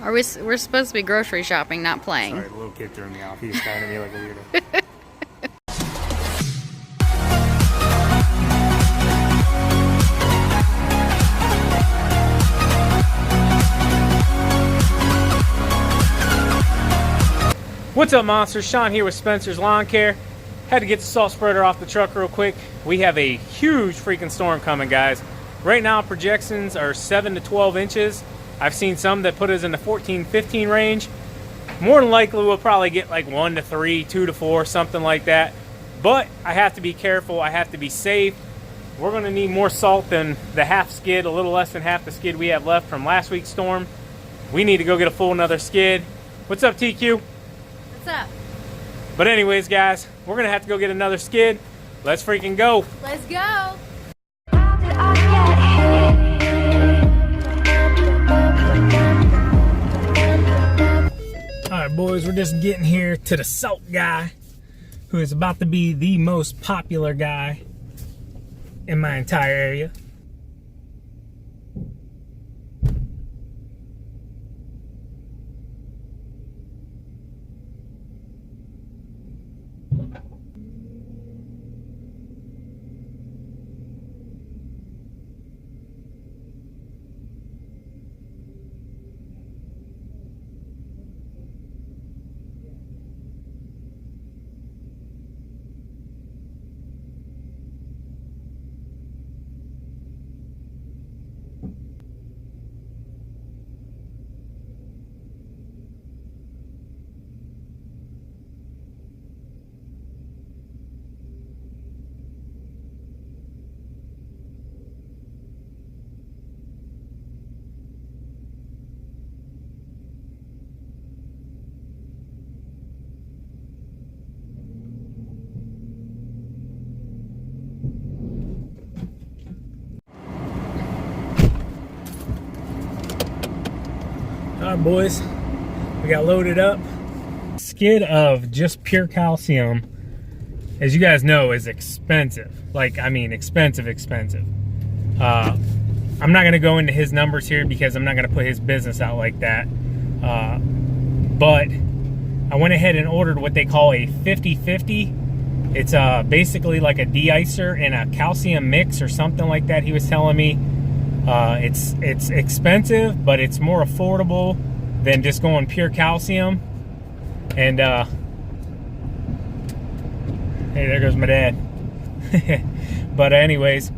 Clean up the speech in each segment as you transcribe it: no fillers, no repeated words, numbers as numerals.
We're supposed to be grocery shopping, not playing. Sorry, the little kid threw me off. He was staring at me like a weirdo. What's up, monsters? Sean here with Spencer's Lawn Care. Had to get the salt spreader off the truck real quick. We have a huge freaking storm coming, guys. Right now, projections are 7 to 12 inches. I've seen some that put us in the 14, 15 range. More than likely, we'll probably get like 1 to 3, 2 to 4, something like that. But I have to be careful. I have to be safe. We're going to need more salt than the half skid, a little less than half the skid we have left from last week's storm. We need to go get a full another skid. What's up, TQ? What's up? But anyways, guys, we're gonna have to go get another skid. Let's freaking go. Let's go. All right, boys, we're just getting here to the salt guy, who is about to be the most popular guy in my entire area. All right, boys, we got loaded up. Skid of just pure calcium, as you guys know, is expensive. Like, I mean, expensive. I'm not gonna go into his numbers here because I'm not gonna put his business out like that. But I went ahead and ordered what they call a 50-50. It's basically like a de-icer and a calcium mix or something like that, he was telling me. It's expensive, but it's more affordable than just going pure calcium. And hey, there goes my dad. But anyways,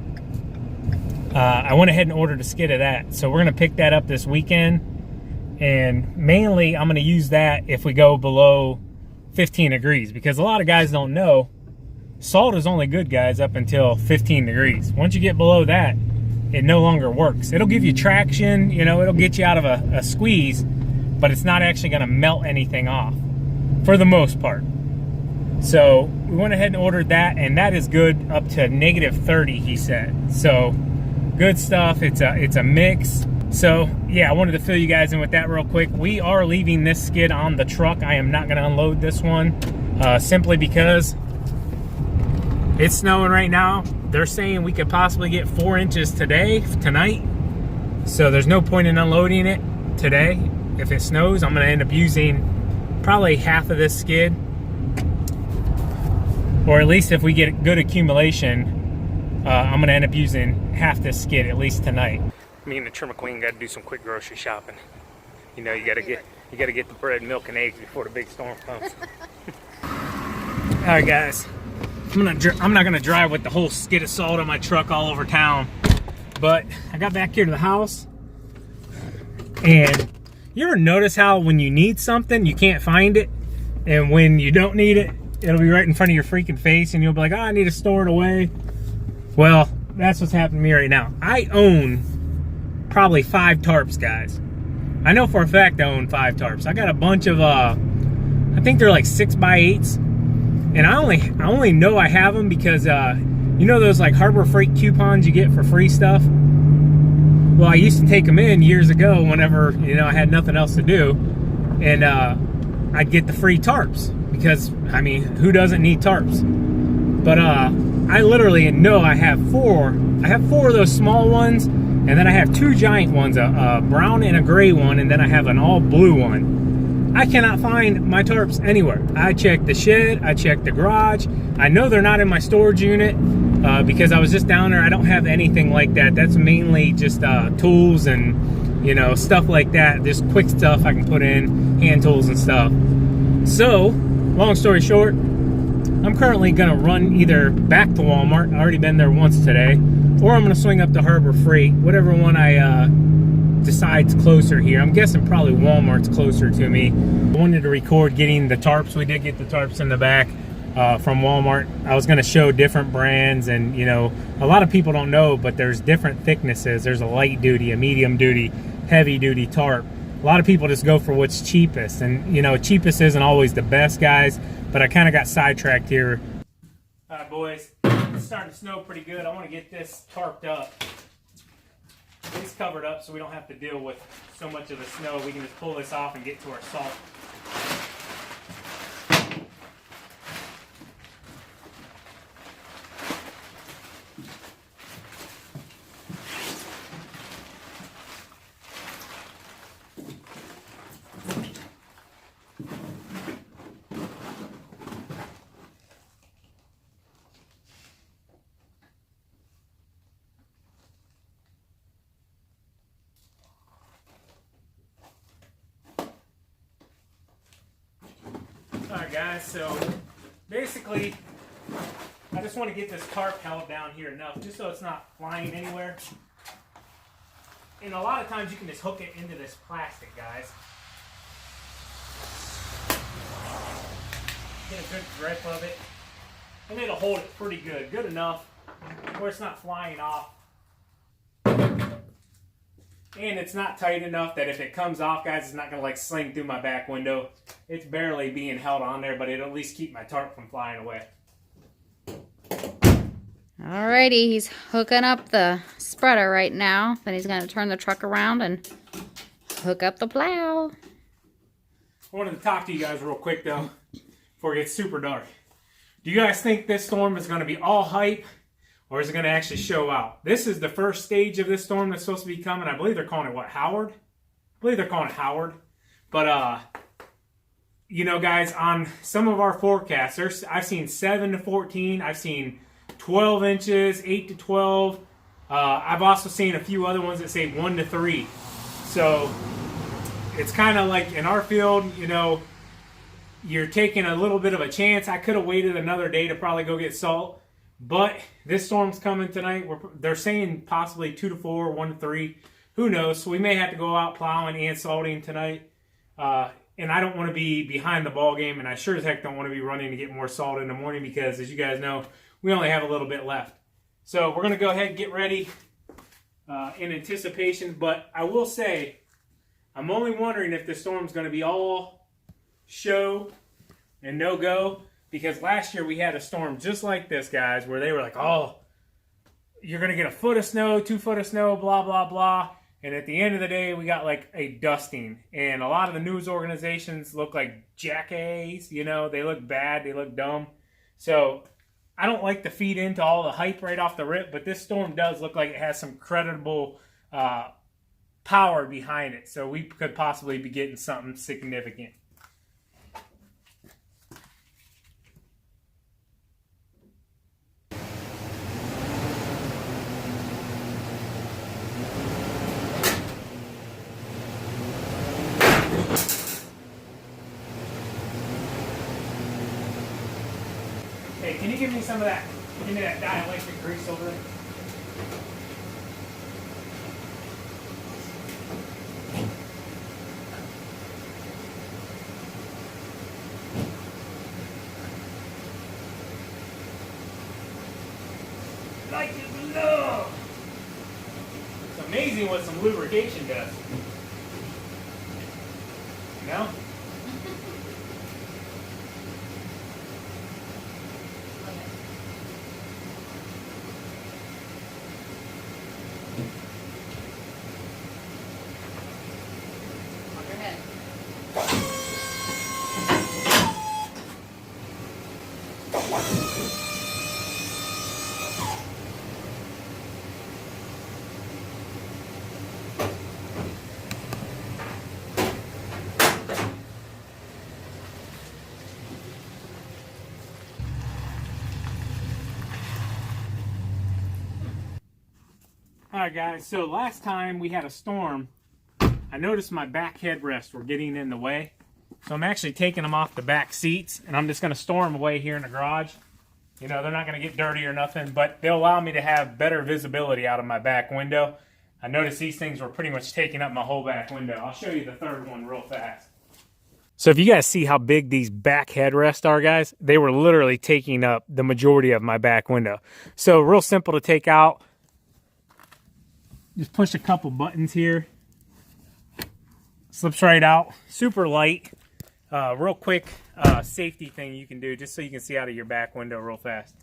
I went ahead and ordered a skid of that, so we're gonna pick that up this weekend, and mainly I'm gonna use that if we go below 15 degrees, because a lot of guys don't know salt is only good, guys, up until 15 degrees. Once you get below that, it no longer works. It'll give you traction, you know, it'll get you out of a squeeze, but it's not actually gonna melt anything off for the most part. So we went ahead and ordered that, and that is good up to -30, he said. So good stuff. It's a mix. So yeah, I wanted to fill you guys in with that real quick. We are leaving this skid on the truck. I am not gonna unload this one, simply because it's snowing right now. They're saying we could possibly get 4 inches tonight. So there's no point in unloading it today. If it snows, I'm gonna end up using probably half of this skid. Or at least if we get good accumulation, I'm gonna end up using half this skid at least tonight. Me and the Trimmer Queen gotta do some quick grocery shopping. You know, you gotta get the bread, milk, and eggs before the big storm comes. All right, guys. I'm not gonna drive with the whole skid of salt on my truck all over town, but I got back here to the house, and you ever notice how when you need something you can't find it, and when you don't need it, it'll be right in front of your freaking face, and you'll be like, oh, I need to store it away. Well, that's what's happening to me right now. I own probably 5 tarps, guys. I know for a fact I own 5 tarps. I got a bunch of I think they're like 6x8s. And I only know I have them because, you know those like Harbor Freight coupons you get for free stuff? Well, I used to take them in years ago whenever, you know, I had nothing else to do. And I'd get the free tarps because, I mean, who doesn't need tarps? But I literally know I have 4. I have 4 of those small ones, And then I have two giant ones, a brown and a gray one, and then I have an all blue one. I cannot find my tarps anywhere. I checked the shed, I checked the garage. I know they're not in my storage unit because I was just down there. I don't have anything like that. That's mainly just tools and, you know, stuff like that. Just quick stuff I can put in, hand tools and stuff. So, long story short, I'm currently gonna run either back to Walmart, I already been there once today, or I'm gonna swing up to Harbor Freight, whatever one I decides closer here. I'm guessing probably Walmart's closer to me. I wanted to record getting the tarps. We did get the tarps in the back from Walmart. I was gonna show different brands, and you know, a lot of people don't know, but there's different thicknesses. There's a light duty, a medium duty, heavy duty tarp. A lot of people just go for what's cheapest, and you know, cheapest isn't always the best, guys, but I kind of got sidetracked here. All right, boys, it's starting to snow pretty good. I want to get this tarped up. It's covered up so we don't have to deal with so much of the snow. We can just pull this off and get to our salt. Alright guys, so basically I just want to get this tarp held down here enough just so it's not flying anywhere. And a lot of times you can just hook it into this plastic, guys. Get a good grip of it. And it'll hold it pretty good. Good enough where it's not flying off. And it's not tight enough that if it comes off, guys, it's not going to like sling through my back window. It's barely being held on there, but it'll at least keep my tarp from flying away. Alrighty, he's hooking up the spreader right now. Then he's going to turn the truck around and hook up the plow. I wanted to talk to you guys real quick, though, before it gets super dark. Do you guys think this storm is going to be all hype, or is it going to actually show out? This is the first stage of this storm that's supposed to be coming. I believe they're calling it, what, Howard? I believe they're calling it Howard. But, you know, guys, on some of our forecasts, I've seen 7 to 14. I've seen 12 inches, 8 to 12. I've also seen a few other ones that say 1 to 3. So it's kind of like in our field, you know, you're taking a little bit of a chance. I could have waited another day to probably go get salt. But this storm's coming tonight. They're saying possibly 2 to 4, 1 to 3. Who knows? So we may have to go out plowing and salting tonight. And I don't want to be behind the ball game, and I sure as heck don't want to be running to get more salt in the morning because, as you guys know, we only have a little bit left. So we're going to go ahead and get ready in anticipation. But I will say, I'm only wondering if the storm's going to be all show and no-go. Because last year we had a storm just like this, guys, where they were like, oh, you're going to get a foot of snow, 2 foot of snow, blah, blah, blah. And at the end of the day, we got like a dusting. And a lot of the news organizations look like jackass, you know, they look bad, they look dumb. So I don't like to feed into all the hype right off the rip, but this storm does look like it has some credible power behind it. So we could possibly be getting something significant. Hey, can you give me some of that? Give me that dielectric grease over there. Like it below. It's amazing what some lubrication does. You know? Alright guys, so last time we had a storm, I noticed my back headrests were getting in the way. So I'm actually taking them off the back seats, and I'm just going to store them away here in the garage. You know, they're not going to get dirty or nothing, but they'll allow me to have better visibility out of my back window. I noticed these things were pretty much taking up my whole back window. I'll show you the third one real fast. So if you guys see how big these back headrests are, guys, they were literally taking up the majority of my back window. So real simple to take out. Just push a couple buttons here. Slips right out. Super light. Real quick safety thing you can do just so you can see out of your back window real fast.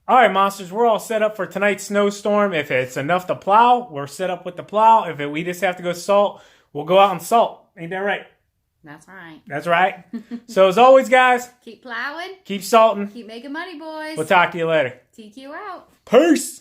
Alright monsters, we're all set up for tonight's snowstorm. If it's enough to plow, we're set up with the plow. If we just have to go salt, we'll go out and salt. Ain't that right? That's right. That's right. So as always guys, keep plowing. keep salting. Keep making money, boys. We'll talk to you later. TQ out. Peace.